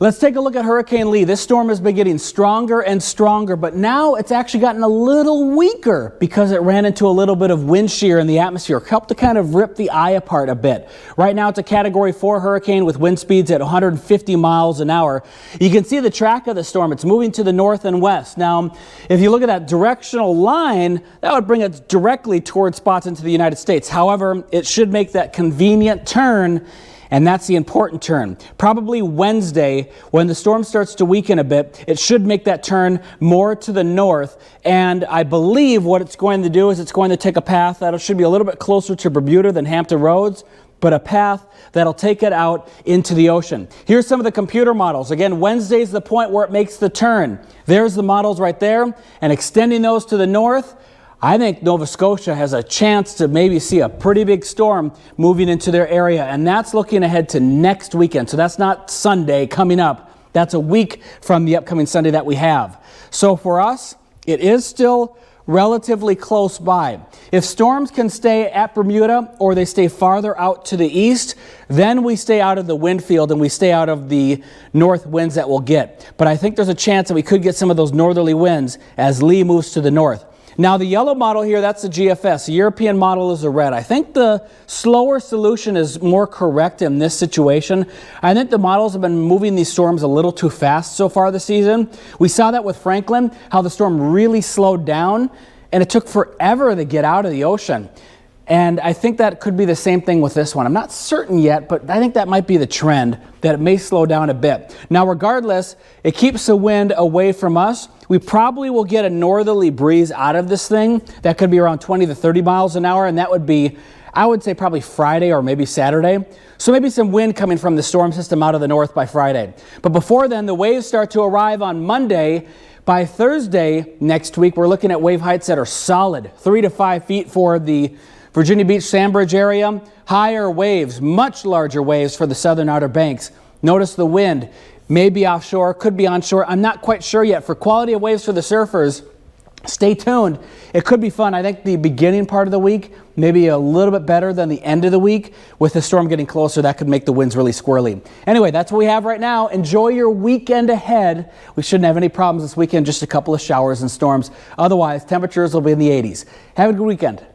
Let's take a look at Hurricane Lee. This storm has been getting stronger and stronger, but now it's actually gotten a little weaker because it ran into a little bit of wind shear in the atmosphere, helped to kind of rip the eye apart a bit. Right now it's a Category 4 hurricane with wind speeds at 150 miles an hour. You can see the track of the storm. It's moving to the north and west. Now, if you look at that directional line, that would bring it directly towards spots into the United States. However, it should make that convenient turn. And that's the important turn. Probably Wednesday, when the storm starts to weaken a bit, it should make that turn more to the north. And I believe what it's going to do is it's going to take a path that should be a little bit closer to Bermuda than Hampton Roads, but a path that'll take it out into the ocean. Here's some of the computer models. Again, Wednesday's the point where it makes the turn. There's the models right there, and extending those to the north, I think Nova Scotia has a chance to maybe see a pretty big storm moving into their area, and that's looking ahead to next weekend. So that's not Sunday coming up. That's a week from the upcoming Sunday that we have. So for us, it is still relatively close by. If storms can stay at Bermuda or they stay farther out to the east, then we stay out of the wind field and we stay out of the north winds that we'll get. But I think there's a chance that we could get some of those northerly winds as Lee moves to the north. Now the yellow model here, that's the GFS. The European model is the red. I think the slower solution is more correct in this situation. I think the models have been moving these storms a little too fast so far this season. We saw that with Franklin, how the storm really slowed down and it took forever to get out of the ocean. And I think that could be the same thing with this one. I'm not certain yet, but I think that might be the trend, that it may slow down a bit. Now, regardless, it keeps the wind away from us. We probably will get a northerly breeze out of this thing. That could be around 20 to 30 miles an hour, and that would be, I would say, probably Friday or maybe Saturday. So maybe some wind coming from the storm system out of the north by Friday. But before then, the waves start to arrive on Monday. By Thursday next week, we're looking at wave heights that are solid, 3 to 5 feet for the Virginia Beach, Sandbridge area. Higher waves, much larger waves for the southern Outer Banks. Notice the wind, maybe offshore, could be onshore. I'm not quite sure yet. For quality of waves for the surfers, stay tuned. It could be fun. I think the beginning part of the week, maybe a little bit better than the end of the week. With the storm getting closer, that could make the winds really squirrely. Anyway, that's what we have right now. Enjoy your weekend ahead. We shouldn't have any problems this weekend, just a couple of showers and storms. Otherwise, temperatures will be in the 80s. Have a good weekend.